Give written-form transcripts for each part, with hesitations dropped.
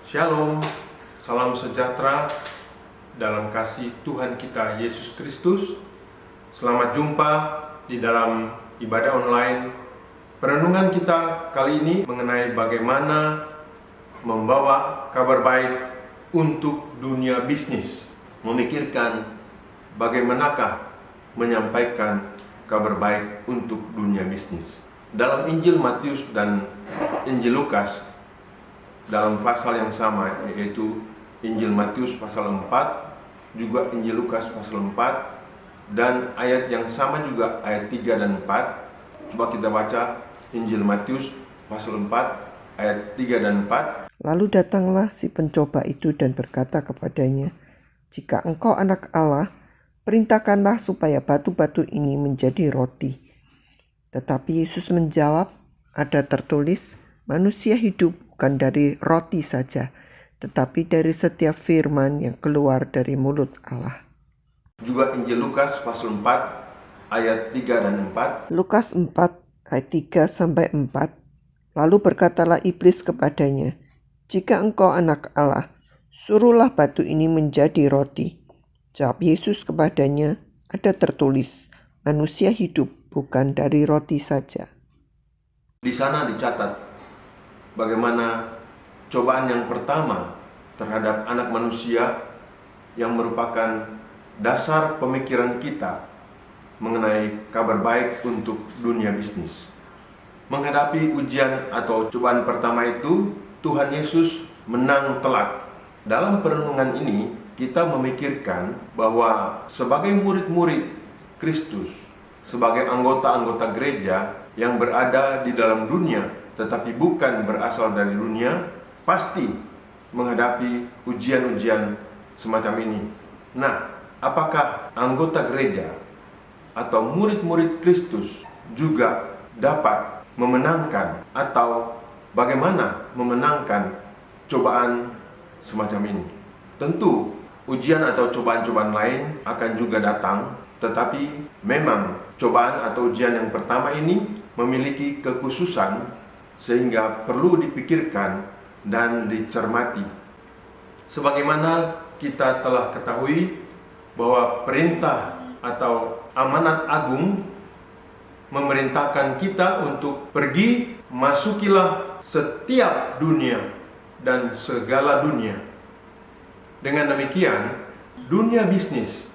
Shalom, salam sejahtera dalam kasih Tuhan kita Yesus Kristus. Selamat jumpa di dalam ibadah online. Perenungan kita kali ini mengenai bagaimana membawa kabar baik untuk dunia bisnis. Memikirkan bagaimanakah menyampaikan kabar baik untuk dunia bisnis. Dalam Injil Matius dan Injil Lukas, dalam pasal yang sama, yaitu Injil Matius pasal 4, juga Injil Lukas pasal 4, dan ayat yang sama juga ayat 3 dan 4. Coba kita baca Injil Matius pasal 4, ayat 3 dan 4. Lalu datanglah si pencoba itu dan berkata kepadanya, "Jika engkau anak Allah, perintahkanlah supaya batu-batu ini menjadi roti." Tetapi Yesus menjawab, "Ada tertulis, manusia hidup bukan dari roti saja, tetapi dari setiap firman yang keluar dari mulut Allah." Juga Injil Lukas pasal 4 ayat 3 dan 4. Lukas 4 ayat 3-4. Lalu berkatalah iblis kepadanya, "Jika engkau anak Allah, suruhlah batu ini menjadi roti." Jawab Yesus kepadanya, "Ada tertulis, manusia hidup bukan dari roti saja." Di sana dicatat bagaimana cobaan yang pertama terhadap anak manusia yang merupakan dasar pemikiran kita mengenai kabar baik untuk dunia bisnis. Menghadapi ujian atau cobaan pertama itu, Tuhan Yesus menang telak. Dalam perenungan ini, kita memikirkan bahwa sebagai murid-murid Kristus, sebagai anggota-anggota gereja yang berada di dalam dunia tetapi bukan berasal dari dunia, pasti menghadapi ujian-ujian semacam ini. Nah, apakah anggota gereja atau murid-murid Kristus juga dapat memenangkan atau bagaimana memenangkan cobaan semacam ini? Tentu ujian atau cobaan-cobaan lain akan juga datang, tetapi memang cobaan atau ujian yang pertama ini memiliki kekhususan sehingga perlu dipikirkan dan dicermati. Sebagaimana kita telah ketahui bahwa perintah atau amanat agung memerintahkan kita untuk pergi, masukilah setiap dunia dan segala dunia. Dengan demikian, dunia bisnis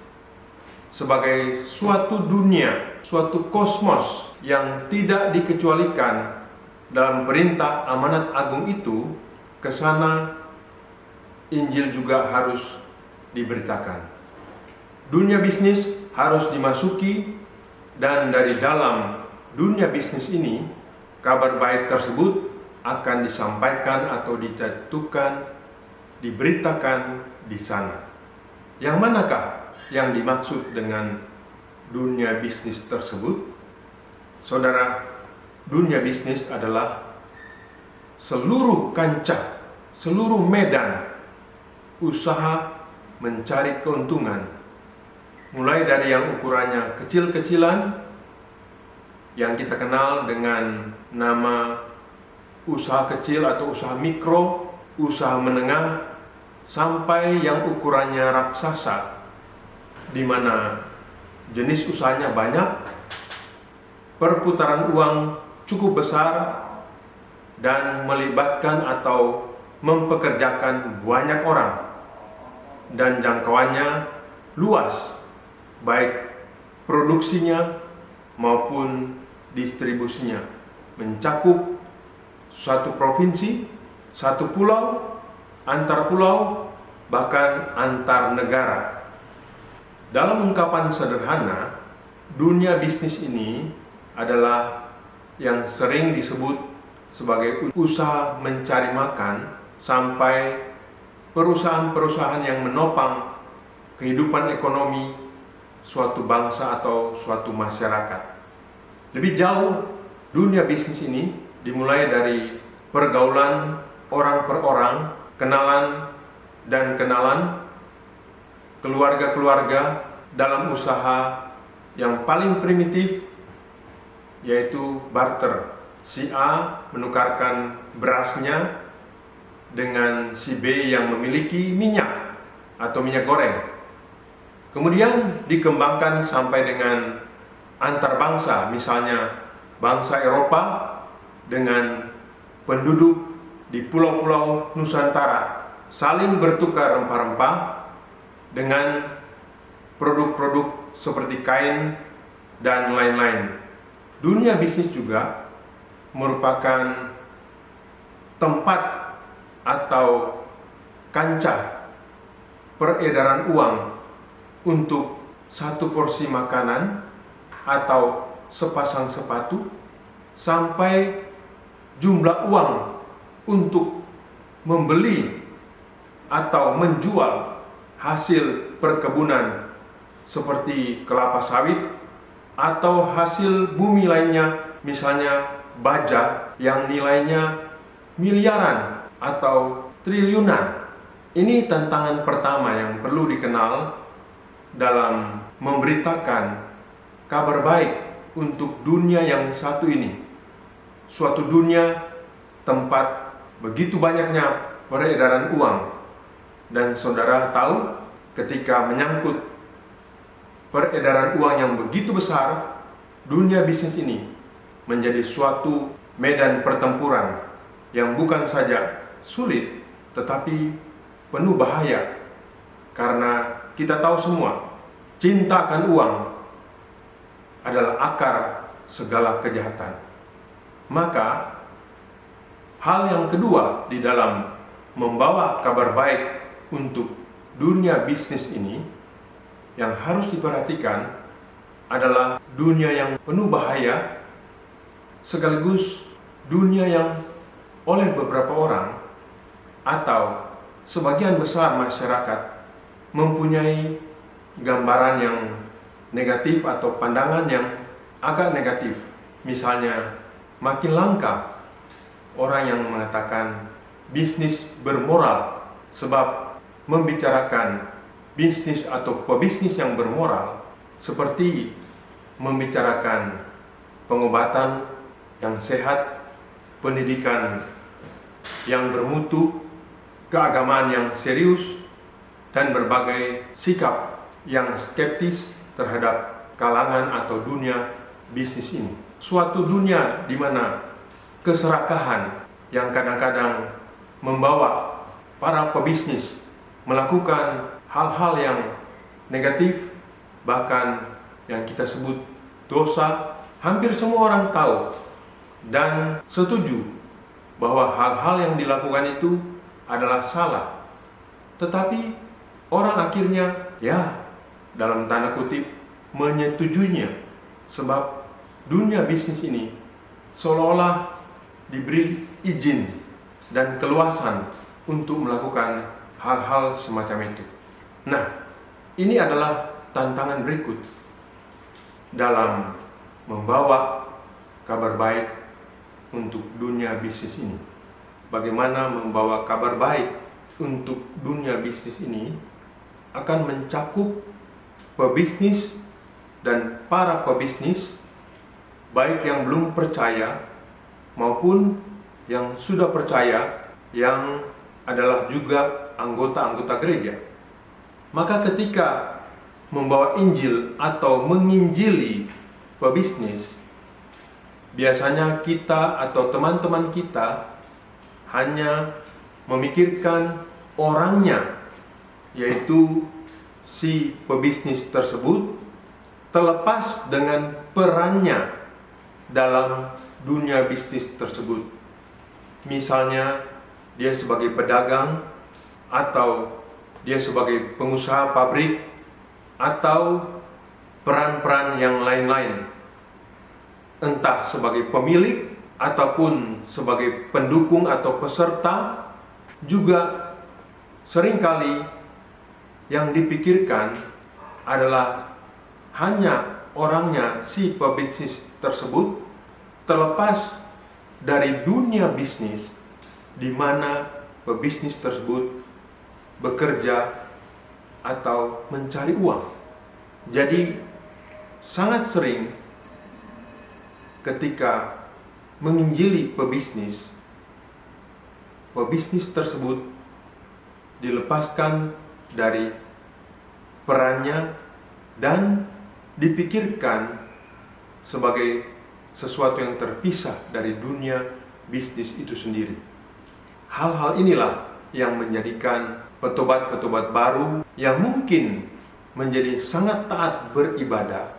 sebagai suatu dunia, suatu kosmos yang tidak dikecualikan dalam perintah amanat agung itu, ke sana Injil juga harus diberitakan. Dunia bisnis harus dimasuki, dan dari dalam dunia bisnis ini kabar baik tersebut akan disampaikan atau dijatuhkan, diberitakan di sana. Yang manakah yang dimaksud dengan dunia bisnis tersebut? Saudara, dunia bisnis adalah seluruh kancah, seluruh medan usaha mencari keuntungan. Mulai dari yang ukurannya kecil-kecilan, yang kita kenal dengan nama usaha kecil atau usaha mikro, usaha menengah, sampai yang ukurannya raksasa, di mana jenis usahanya banyak, perputaran uang cukup besar, dan melibatkan atau mempekerjakan banyak orang, dan jangkauannya luas, baik produksinya maupun distribusinya, mencakup suatu provinsi, satu pulau, antar pulau, bahkan antar negara. Dalam ungkapan sederhana, dunia bisnis ini adalah yang sering disebut sebagai usaha mencari makan, sampai perusahaan-perusahaan yang menopang kehidupan ekonomi suatu bangsa atau suatu masyarakat. Lebih jauh, dunia bisnis ini dimulai dari pergaulan orang per orang, kenalan dan kenalan, keluarga-keluarga dalam usaha yang paling primitif, yaitu barter. Si A menukarkan berasnya dengan si B yang memiliki minyak atau minyak goreng. Kemudian dikembangkan sampai dengan antar bangsa, misalnya bangsa Eropa dengan penduduk di pulau-pulau Nusantara saling bertukar rempah-rempah dengan produk-produk seperti kain dan lain-lain. Dunia bisnis juga merupakan tempat atau kancah peredaran uang untuk satu porsi makanan atau sepasang sepatu sampai jumlah uang untuk membeli atau menjual hasil perkebunan seperti kelapa sawit atau hasil bumi lainnya, misalnya baja yang nilainya miliaran atau triliunan. Ini tantangan pertama yang perlu dikenal dalam memberitakan kabar baik untuk dunia yang satu ini. Suatu dunia tempat begitu banyaknya peredaran uang. Dan saudara tahu, ketika menyangkut peredaran uang yang begitu besar, dunia bisnis ini menjadi suatu medan pertempuran yang bukan saja sulit, tetapi penuh bahaya. Karena kita tahu semua, cinta akan uang adalah akar segala kejahatan. Maka, hal yang kedua di dalam membawa kabar baik untuk dunia bisnis ini yang harus diperhatikan adalah dunia yang penuh bahaya, sekaligus dunia yang oleh beberapa orang atau sebagian besar masyarakat mempunyai gambaran yang negatif atau pandangan yang agak negatif. Misalnya, makin langka orang yang mengatakan bisnis bermoral, sebab membicarakan bisnis atau pebisnis yang bermoral seperti membicarakan pengobatan yang sehat, pendidikan yang bermutu, keagamaan yang serius, dan berbagai sikap yang skeptis terhadap kalangan atau dunia bisnis ini. Suatu dunia di mana keserakahan yang kadang-kadang membawa para pebisnis melakukan hal-hal yang negatif, bahkan yang kita sebut dosa, hampir semua orang tahu dan setuju bahwa hal-hal yang dilakukan itu adalah salah. Tetapi orang akhirnya, dalam tanda kutip, menyetujuinya, sebab dunia bisnis ini seolah-olah diberi izin dan keluasan untuk melakukan hal-hal semacam itu. Nah, ini adalah tantangan berikut dalam membawa kabar baik untuk dunia bisnis ini. Bagaimana membawa kabar baik untuk dunia bisnis ini akan mencakup pebisnis dan para pebisnis, baik yang belum percaya maupun yang sudah percaya, yang adalah juga anggota-anggota gereja. Maka ketika membawa Injil atau menginjili pebisnis, biasanya kita atau teman-teman kita hanya memikirkan orangnya, yaitu si pebisnis tersebut, terlepas dengan perannya dalam dunia bisnis tersebut. Misalnya, dia sebagai pedagang, atau dia sebagai pengusaha pabrik, atau peran-peran yang lain-lain, entah sebagai pemilik ataupun sebagai pendukung atau peserta. Juga seringkali yang dipikirkan adalah hanya orangnya si pebisnis tersebut, terlepas dari dunia bisnis di mana pebisnis tersebut bekerja atau mencari uang. Jadi sangat sering ketika menginjili pebisnis, pebisnis tersebut dilepaskan dari perannya dan dipikirkan sebagai sesuatu yang terpisah dari dunia bisnis itu sendiri. Hal-hal inilah yang menjadikan petobat-petobat baru yang mungkin menjadi sangat taat beribadah,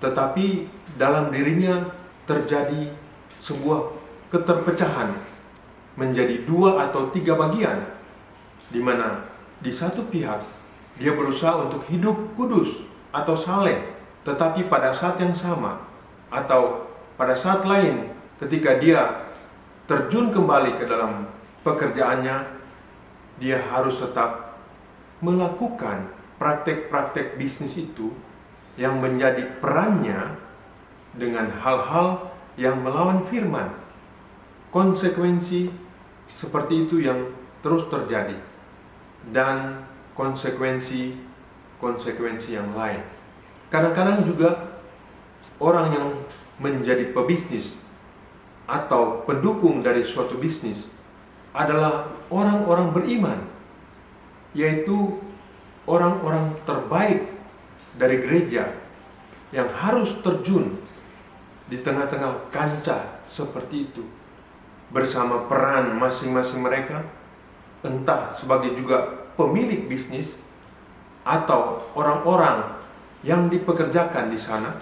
tetapi dalam dirinya terjadi sebuah keterpecahan menjadi 2 atau 3 bagian, di mana di satu pihak dia berusaha untuk hidup kudus atau saleh, tetapi pada saat yang sama atau pada saat lain ketika dia terjun kembali ke dalam pekerjaannya, dia harus tetap melakukan praktek-praktek bisnis itu yang menjadi perannya dengan hal-hal yang melawan firman. Konsekuensi seperti itu yang terus terjadi, dan konsekuensi yang lain. Kadang-kadang juga orang yang menjadi pebisnis atau pendukung dari suatu bisnis adalah orang-orang beriman, yaitu orang-orang terbaik dari gereja yang harus terjun di tengah-tengah kancah seperti itu bersama peran masing-masing mereka, entah sebagai juga pemilik bisnis atau orang-orang yang dipekerjakan di sana,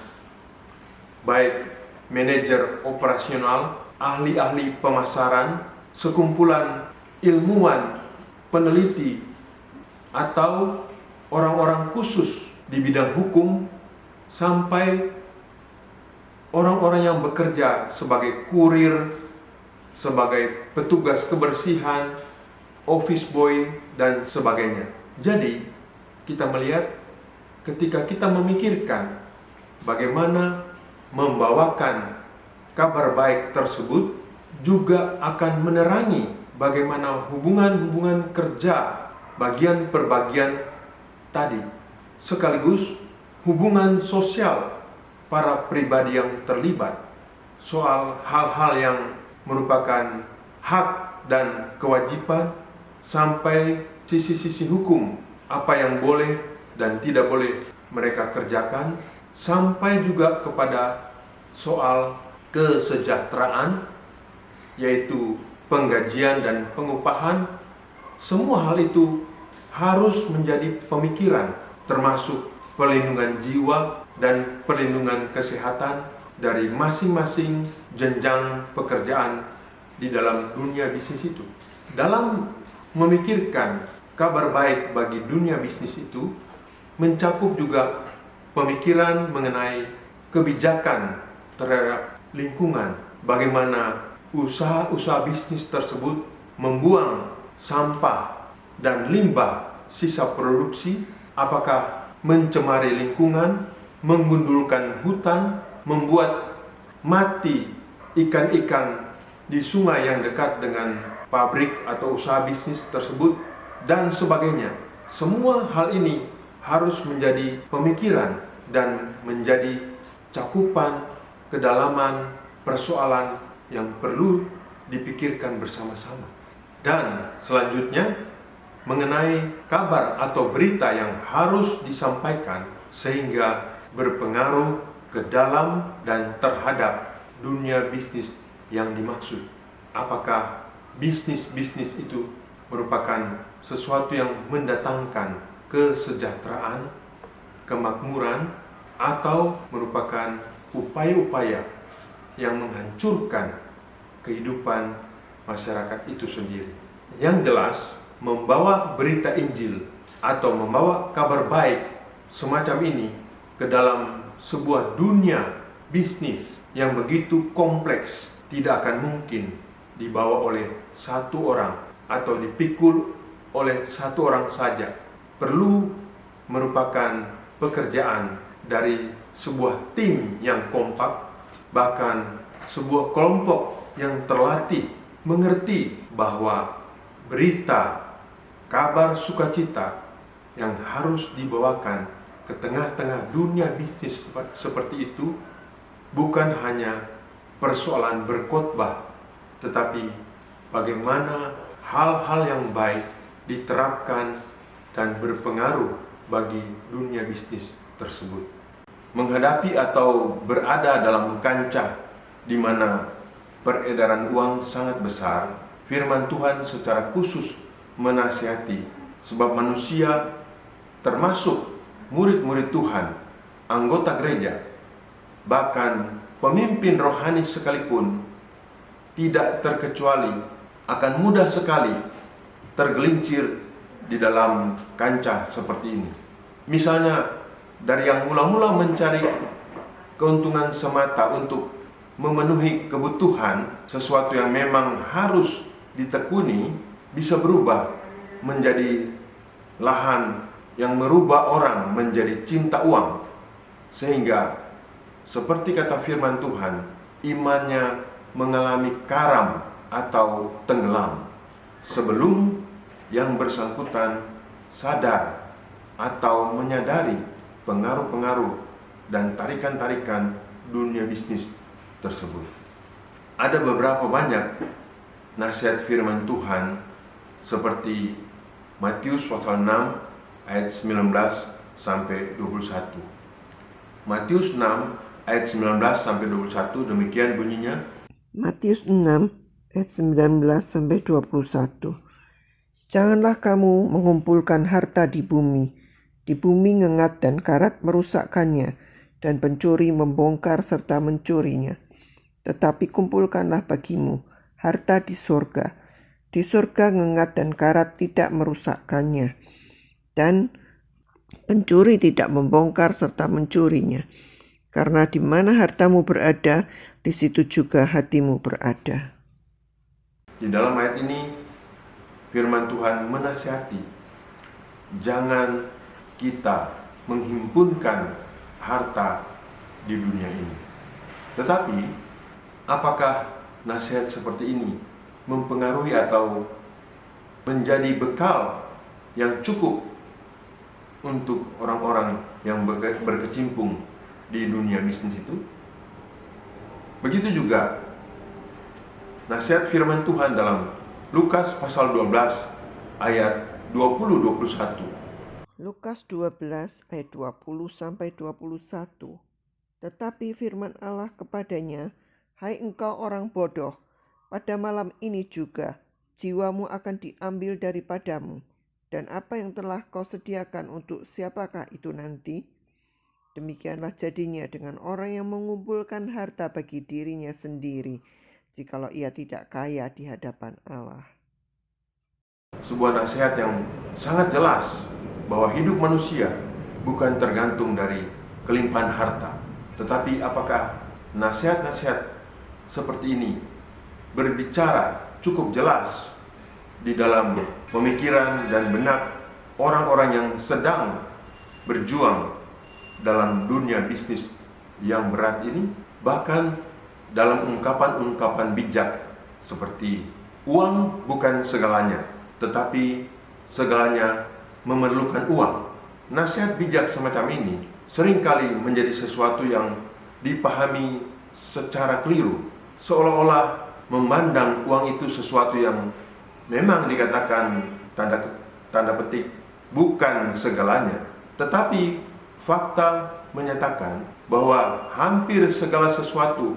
baik manajer operasional, ahli-ahli pemasaran, sekumpulan ilmuwan, peneliti, atau orang-orang khusus di bidang hukum, sampai orang-orang yang bekerja sebagai kurir, sebagai petugas kebersihan, office boy, dan sebagainya. Jadi, kita melihat ketika kita memikirkan bagaimana membawakan kabar baik tersebut, juga akan menerangi bagaimana hubungan-hubungan kerja bagian per bagian tadi, sekaligus hubungan sosial para pribadi yang terlibat, soal hal-hal yang merupakan hak dan kewajiban, sampai sisi-sisi hukum, apa yang boleh dan tidak boleh mereka kerjakan, sampai juga kepada soal kesejahteraan, yaitu penggajian dan pengupahan. Semua hal itu harus menjadi pemikiran, termasuk perlindungan jiwa dan perlindungan kesehatan dari masing-masing jenjang pekerjaan di dalam dunia bisnis itu. Dalam memikirkan kabar baik bagi dunia bisnis itu, mencakup juga pemikiran mengenai kebijakan terhadap lingkungan, bagaimana usaha-usaha bisnis tersebut membuang sampah dan limbah sisa produksi, apakah mencemari lingkungan, menggundulkan hutan, membuat mati ikan-ikan di sungai yang dekat dengan pabrik atau usaha bisnis tersebut, dan sebagainya. Semua hal ini harus menjadi pemikiran dan menjadi cakupan kedalaman persoalan yang perlu dipikirkan bersama-sama. Dan selanjutnya mengenai kabar atau berita yang harus disampaikan sehingga berpengaruh ke dalam dan terhadap dunia bisnis yang dimaksud. Apakah bisnis-bisnis itu merupakan sesuatu yang mendatangkan kesejahteraan, kemakmuran, atau merupakan upaya-upaya yang menghancurkan kehidupan masyarakat itu sendiri. Yang jelas, membawa berita Injil atau membawa kabar baik semacam ini ke dalam sebuah dunia bisnis yang begitu kompleks tidak akan mungkin dibawa oleh satu orang atau dipikul oleh satu orang saja. Perlu merupakan pekerjaan dari sebuah tim yang kompak, bahkan sebuah kelompok yang terlatih mengerti bahwa berita, kabar sukacita yang harus dibawakan ke tengah-tengah dunia bisnis seperti itu bukan hanya persoalan berkhotbah, tetapi bagaimana hal-hal yang baik diterapkan dan berpengaruh bagi dunia bisnis tersebut. Menghadapi atau berada dalam kancah di mana peredaran uang sangat besar, firman Tuhan secara khusus menasihati sebab manusia termasuk murid-murid Tuhan, anggota gereja, bahkan pemimpin rohani sekalipun tidak terkecuali akan mudah sekali tergelincir di dalam kancah seperti ini. Misalnya dari yang mula-mula mencari keuntungan semata untuk memenuhi kebutuhan, sesuatu yang memang harus ditekuni, bisa berubah menjadi lahan yang merubah orang menjadi cinta uang. Sehingga seperti kata firman Tuhan, imannya mengalami karam atau tenggelam sebelum yang bersangkutan sadar atau menyadari pengaruh-pengaruh dan tarikan-tarikan dunia bisnis tersebut. Ada beberapa banyak nasihat firman Tuhan seperti Matius pasal 6 ayat 19 sampai 21. Matius 6 ayat 19 sampai 21 demikian bunyinya. Matius 6 ayat 19 sampai 21. Janganlah kamu mengumpulkan harta di bumi ngengat dan karat merusakkannya, dan pencuri membongkar serta mencurinya. Tetapi kumpulkanlah bagimu harta di sorga. Di sorga ngengat dan karat tidak merusakkannya, dan pencuri tidak membongkar serta mencurinya. Karena di mana hartamu berada, di situ juga hatimu berada. Di dalam ayat ini, firman Tuhan menasihati, jangan kita menghimpunkan harta di dunia ini. Tetapi, apakah nasihat seperti ini mempengaruhi atau menjadi bekal yang cukup untuk orang-orang yang berkecimpung di dunia bisnis itu? Begitu juga nasihat firman Tuhan dalam Lukas pasal 12 ayat 20-21. Lukas 12 ayat 20 sampai 21. Tetapi firman Allah kepadanya, hai engkau orang bodoh, pada malam ini juga jiwamu akan diambil daripadamu, dan apa yang telah kau sediakan untuk siapakah itu nanti? Demikianlah jadinya dengan orang yang mengumpulkan harta bagi dirinya sendiri, jikalau ia tidak kaya di hadapan Allah. Sebuah nasihat yang sangat jelas bahwa hidup manusia bukan tergantung dari kelimpahan harta. Tetapi apakah nasihat-nasihat seperti ini berbicara cukup jelas di dalam pemikiran dan benak orang-orang yang sedang berjuang dalam dunia bisnis yang berat ini? Bahkan dalam ungkapan-ungkapan bijak seperti uang bukan segalanya, tetapi segalanya memerlukan uang. Nasihat bijak semacam ini seringkali menjadi sesuatu yang dipahami secara keliru, seolah-olah memandang uang itu sesuatu yang memang dikatakan tanda petik bukan segalanya. Tetapi fakta menyatakan bahwa hampir segala sesuatu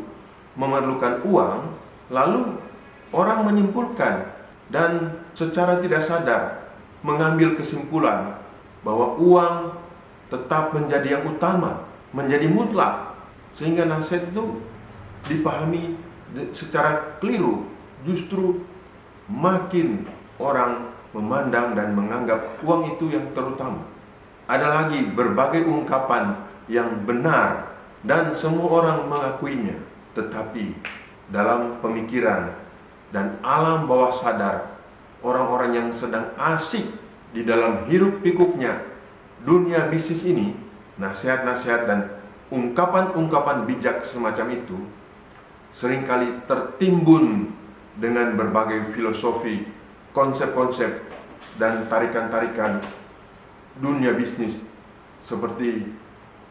memerlukan uang, lalu orang menyimpulkan dan secara tidak sadar mengambil kesimpulan bahwa uang tetap menjadi yang utama, menjadi mutlak, sehingga nasihat itu dipahami secara keliru. Justru makin orang memandang dan menganggap uang itu yang terutama. Ada lagi berbagai ungkapan yang benar dan semua orang mengakuinya, tetapi dalam pemikiran dan alam bawah sadar orang-orang yang sedang asik di dalam hiruk pikuknya dunia bisnis ini, nasihat-nasihat dan ungkapan-ungkapan bijak semacam itu seringkali tertimbun dengan berbagai filosofi, konsep-konsep, dan tarikan-tarikan dunia bisnis seperti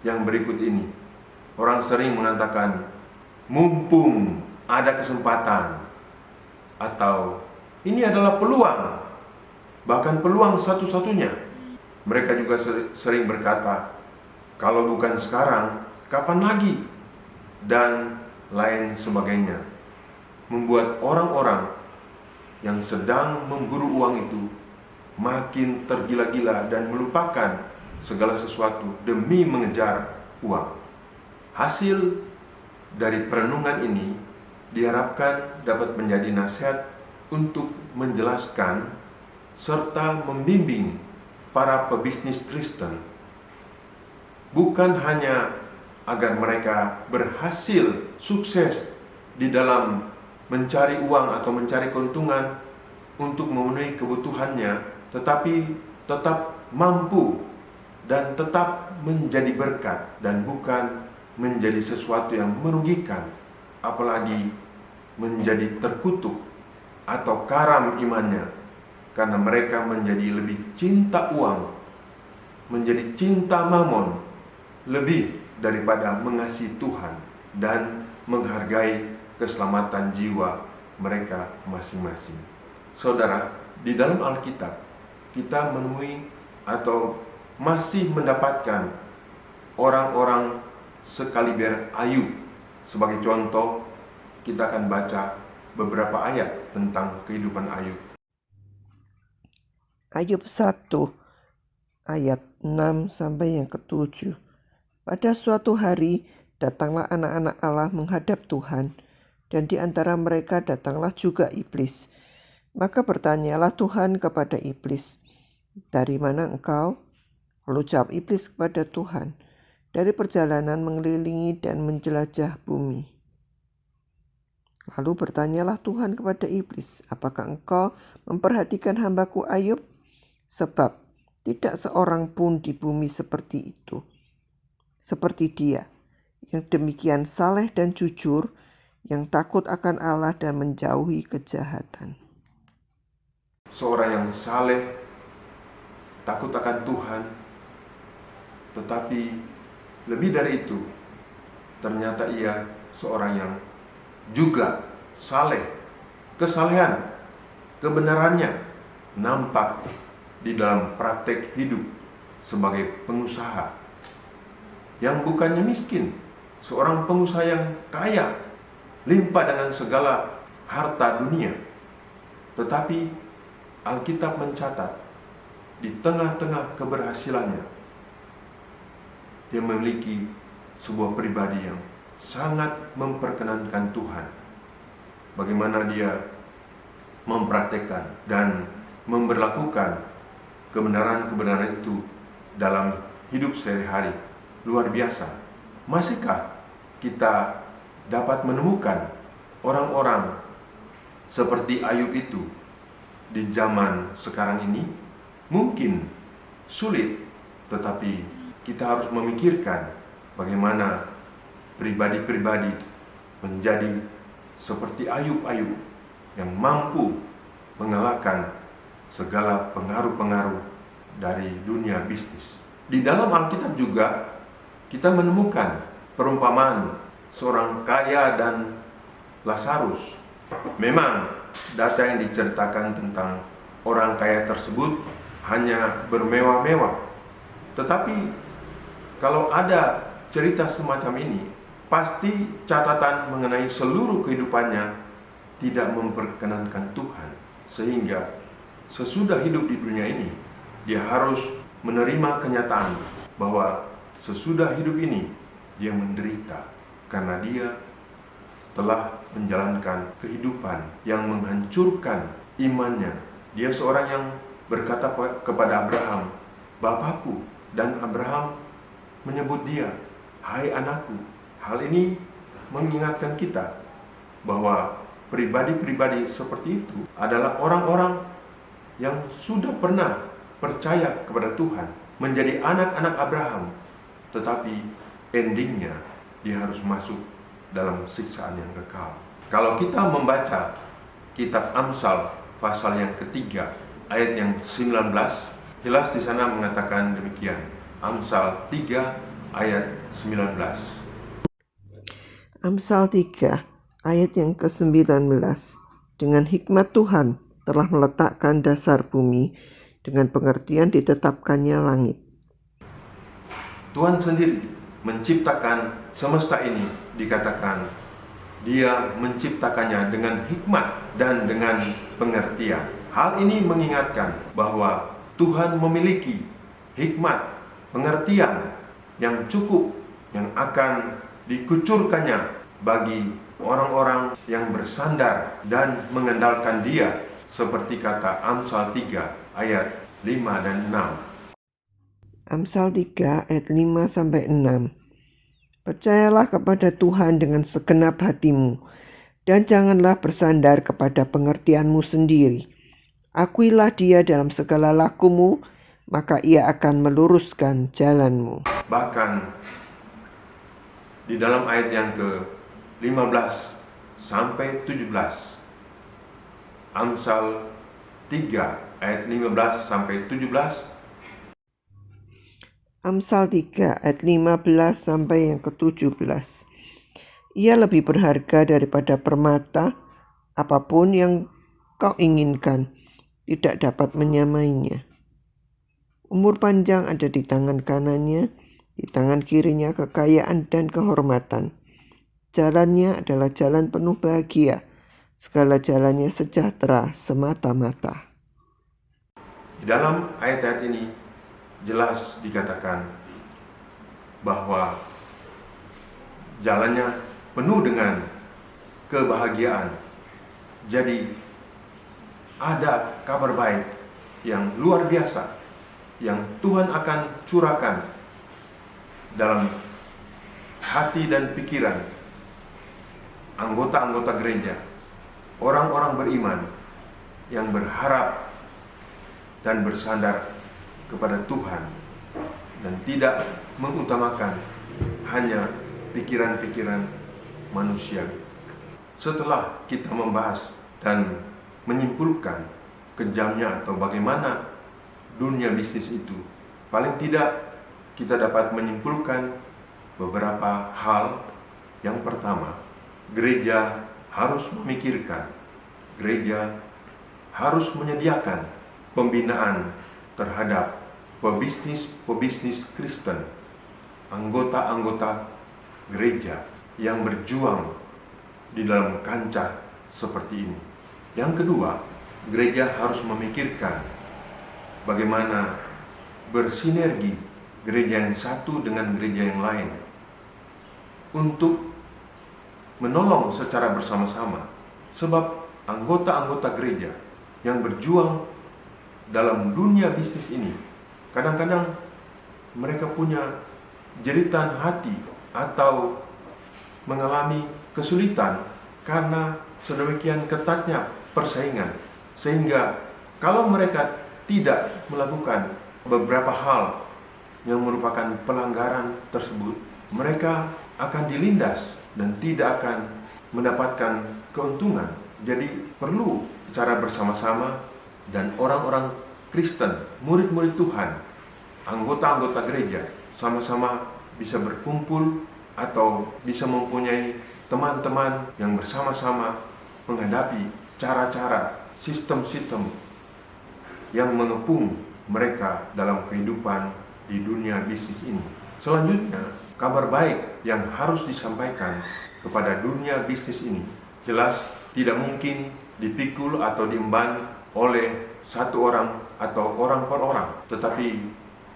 yang berikut ini. Orang sering mengatakan, mumpung ada kesempatan, atau ini adalah peluang, bahkan peluang satu-satunya. Mereka juga sering berkata, kalau bukan sekarang, kapan lagi? Dan lain sebagainya. Membuat orang-orang yang sedang memburu uang itu makin tergila-gila dan melupakan segala sesuatu demi mengejar uang. Hasil dari perenungan ini diharapkan dapat menjadi nasihat untuk menjelaskan serta membimbing para pebisnis Kristen, bukan hanya agar mereka berhasil sukses di dalam mencari uang atau mencari keuntungan untuk memenuhi kebutuhannya, tetapi tetap mampu dan tetap menjadi berkat dan bukan menjadi sesuatu yang merugikan, apalagi menjadi terkutuk atau karam imannya, karena mereka menjadi lebih cinta uang, menjadi cinta mamon, lebih daripada mengasihi Tuhan dan menghargai keselamatan jiwa mereka masing-masing. Saudara, di dalam Alkitab kita menemui atau masih mendapatkan orang-orang sekaliber Ayub. Sebagai contoh, kita akan baca beberapa ayat tentang kehidupan Ayub. Ayub 1 ayat 6 sampai yang ke-7. Pada suatu hari datanglah anak-anak Allah menghadap Tuhan, dan di antara mereka datanglah juga iblis. Maka bertanyalah Tuhan kepada iblis, "Dari mana engkau?" Lalu jawab iblis kepada Tuhan, "Dari perjalanan mengelilingi dan menjelajah bumi." Lalu bertanyalah Tuhan kepada iblis, "Apakah engkau memperhatikan hambaku Ayub? Sebab tidak seorang pun di bumi seperti itu, seperti dia, yang demikian saleh dan jujur, yang takut akan Allah dan menjauhi kejahatan." Seorang yang saleh, takut akan Tuhan, tetapi lebih dari itu, ternyata ia seorang yang juga saleh. Kesalehan, kebenarannya nampak di dalam praktek hidup sebagai pengusaha yang bukannya miskin, seorang pengusaha yang kaya, limpah dengan segala harta dunia. Tetapi Alkitab mencatat di tengah-tengah keberhasilannya, dia memiliki sebuah pribadi yang sangat memperkenankan Tuhan. Bagaimana dia mempraktekkan dan memberlakukan kebenaran-kebenaran itu dalam hidup sehari-hari, luar biasa. Masihkah kita dapat menemukan orang-orang seperti Ayub itu di zaman sekarang ini? Mungkin sulit, tetapi kita harus memikirkan bagaimana pribadi-pribadi menjadi seperti Ayub-Ayub yang mampu mengalahkan segala pengaruh-pengaruh dari dunia bisnis. Di dalam Alkitab juga kita menemukan perumpamaan seorang kaya dan Lazarus. Memang data yang diceritakan tentang orang kaya tersebut hanya bermewah-mewah. Tetapi kalau ada cerita semacam ini, pasti catatan mengenai seluruh kehidupannya tidak memperkenankan Tuhan. Sehingga sesudah hidup di dunia ini, dia harus menerima kenyataan bahwa sesudah hidup ini dia menderita karena dia telah menjalankan kehidupan yang menghancurkan imannya. Dia seorang yang berkata kepada Abraham, "Bapakku," dan Abraham menyebut dia, "Hai anakku." Hal ini mengingatkan kita bahwa pribadi-pribadi seperti itu adalah orang-orang yang sudah pernah percaya kepada Tuhan, menjadi anak-anak Abraham, tetapi endingnya dia harus masuk dalam siksaan yang kekal. Kalau kita membaca kitab Amsal pasal yang ketiga ayat yang 19, jelas di sana mengatakan demikian. Amsal 3 ayat 19. Amsal 3 ayat yang ke-19. Dengan hikmat Tuhan telah meletakkan dasar bumi dengan pengertian ditetapkannya langit. Tuhan sendiri menciptakan semesta ini, dikatakan Dia menciptakannya dengan hikmat dan dengan pengertian. Hal ini mengingatkan bahwa Tuhan memiliki hikmat, pengertian yang cukup yang akan dikucurkannya bagi orang-orang yang bersandar dan mengandalkan Dia, seperti kata Amsal 3 ayat 5 dan 6. Amsal 3 ayat 5-6. Percayalah kepada Tuhan dengan segenap hatimu, dan janganlah bersandar kepada pengertianmu sendiri. Akuilah Dia dalam segala lakumu, maka Ia akan meluruskan jalanmu. Bahkan di dalam ayat yang ke-15 sampai 17, Amsal 3 ayat 15 sampai 17, Amsal 3 ayat 15 sampai yang ke-17. Ia lebih berharga daripada permata, apapun yang kau inginkan tidak dapat menyamainya. Umur panjang ada di tangan kanannya, di tangan kirinya kekayaan dan kehormatan. Jalannya adalah jalan penuh bahagia, segala jalannya sejahtera semata-mata. di dalam ayat-ayat ini jelas dikatakan bahwa jalannya penuh dengan kebahagiaan. Jadi ada kabar baik yang luar biasa yang Tuhan akan curahkan dalam hati dan pikiran anggota-anggota gereja, orang-orang beriman yang berharap dan bersandar kepada Tuhan dan tidak mengutamakan hanya pikiran-pikiran manusia. Setelah kita membahas dan menyimpulkan kejamnya atau bagaimana dunia bisnis itu, paling tidak kita dapat menyimpulkan beberapa hal. Yang pertama, gereja harus memikirkan, gereja harus menyediakan pembinaan terhadap pebisnis Kristen, anggota-anggota gereja yang berjuang di dalam kancah seperti ini. Yang kedua, gereja harus memikirkan bagaimana bersinergi gereja yang satu dengan gereja yang lain untuk menolong secara bersama-sama. Sebab anggota-anggota gereja yang berjuang dalam dunia bisnis ini, kadang-kadang mereka punya jeritan hati atau mengalami kesulitan karena sedemikian ketatnya persaingan, sehingga kalau mereka tidak melakukan beberapa hal yang merupakan pelanggaran tersebut, mereka akan dilindas dan tidak akan mendapatkan keuntungan. Jadi perlu secara bersama-sama, dan orang-orang Kristen, murid-murid Tuhan, anggota-anggota gereja sama-sama bisa berkumpul atau bisa mempunyai teman-teman yang bersama-sama menghadapi cara-cara, sistem-sistem yang mengepung mereka dalam kehidupan di dunia bisnis ini. Selanjutnya, kabar baik yang harus disampaikan kepada dunia bisnis ini jelas tidak mungkin dipikul atau diemban oleh satu orang atau orang per orang, tetapi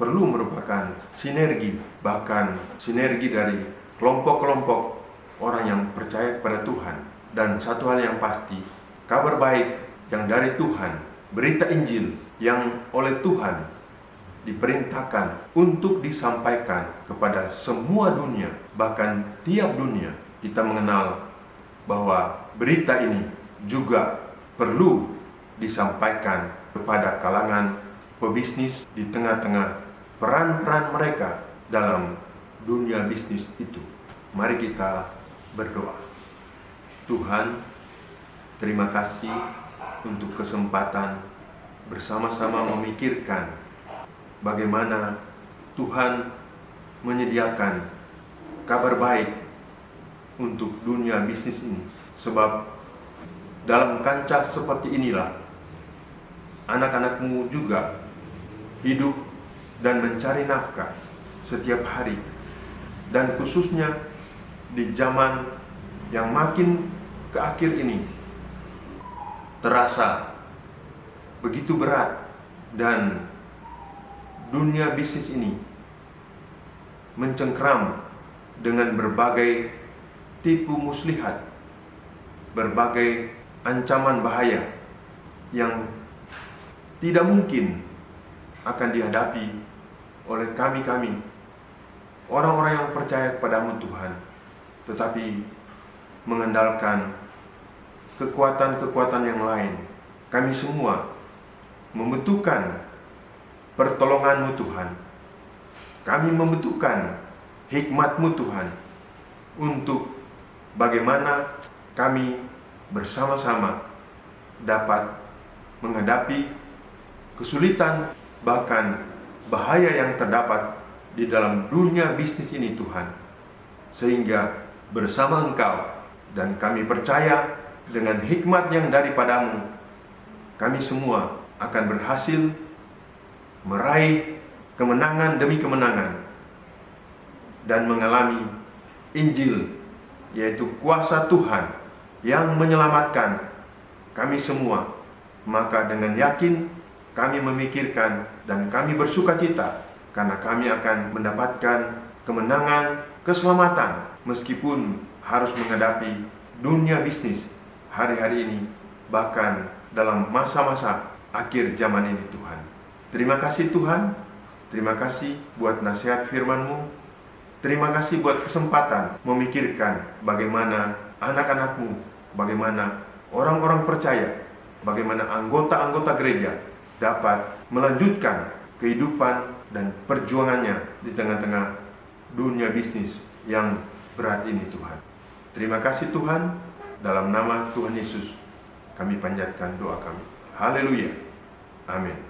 perlu merupakan sinergi, bahkan sinergi dari kelompok-kelompok orang yang percaya kepada Tuhan. Dan satu hal yang pasti, kabar baik yang dari Tuhan, berita Injil yang oleh Tuhan diperintahkan untuk disampaikan kepada semua dunia, bahkan tiap dunia. Kita mengenal bahwa berita ini juga perlu disampaikan kepada kalangan pebisnis di tengah-tengah peran-peran mereka dalam dunia bisnis itu. Mari kita berdoa. Tuhan, terima kasih untuk kesempatan bersama-sama memikirkan bagaimana Tuhan menyediakan kabar baik untuk dunia bisnis ini. Sebab dalam kancah seperti inilah anak-anak-Mu juga hidup dan mencari nafkah setiap hari, dan khususnya di zaman yang makin ke akhir ini terasa begitu berat, dan dunia bisnis ini mencengkram dengan berbagai tipu muslihat, berbagai ancaman bahaya yang tidak mungkin akan dihadapi oleh kami-kami, orang-orang yang percaya kepadamu Tuhan, tetapi mengandalkan kekuatan-kekuatan yang lain. Kami semua membutuhkan pertolongan-Mu Tuhan. Kami membutuhkan hikmat-Mu Tuhan untuk bagaimana kami bersama-sama dapat menghadapi kesulitan, bahkan bahaya yang terdapat di dalam dunia bisnis ini Tuhan. Sehingga bersama Engkau, dan kami percaya dengan hikmat yang daripada-Mu, kami semua akan berhasil meraih kemenangan demi kemenangan dan mengalami Injil, yaitu kuasa Tuhan yang menyelamatkan kami semua. Maka dengan yakin kami memikirkan dan kami bersukacita karena kami akan mendapatkan kemenangan, keselamatan, meskipun harus menghadapi dunia bisnis hari-hari ini, bahkan dalam masa-masa akhir zaman ini Tuhan. Terima kasih Tuhan, terima kasih buat nasihat firman-Mu, terima kasih buat kesempatan memikirkan bagaimana anak-anak-Mu, bagaimana orang-orang percaya, bagaimana anggota-anggota gereja dapat melanjutkan kehidupan dan perjuangannya di tengah-tengah dunia bisnis yang berat ini Tuhan. Terima kasih Tuhan, dalam nama Tuhan Yesus kami panjatkan doa kami. Haleluya. Amin.